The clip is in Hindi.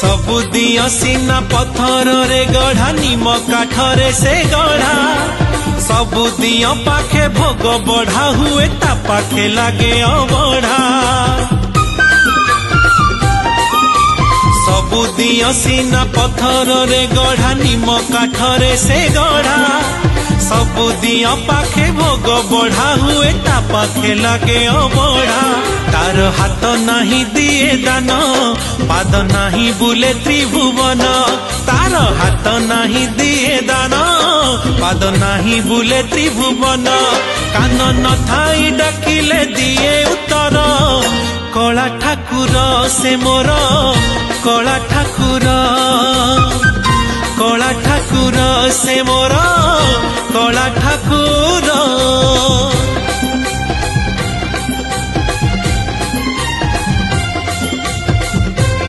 सबु दियो सीना पत्थर रे गढ़ा निम काठरे से गढ़ा सबु दियो पाखे भोग बढ़ा हुए ता पाखे लागे अबढ़ा सबु दियो सीना पत्थर रे गढ़ा निम काठरे से गढ़ा सबु दियो पाखे भोग बढ़ा हुए ता पाखे लागे अबढ़ा तार हाथ नहीं दिए दान पाद नहीं बुले त्रिभुवन तार हाथ नहीं दिए दान पाद नहीं बुले त्रिभुवन कान न थाई डाकिले दिए उत्तर कला ठाकुर से मोर कला ठाकुर कला ठाकुर से मोर कला ठाकुर।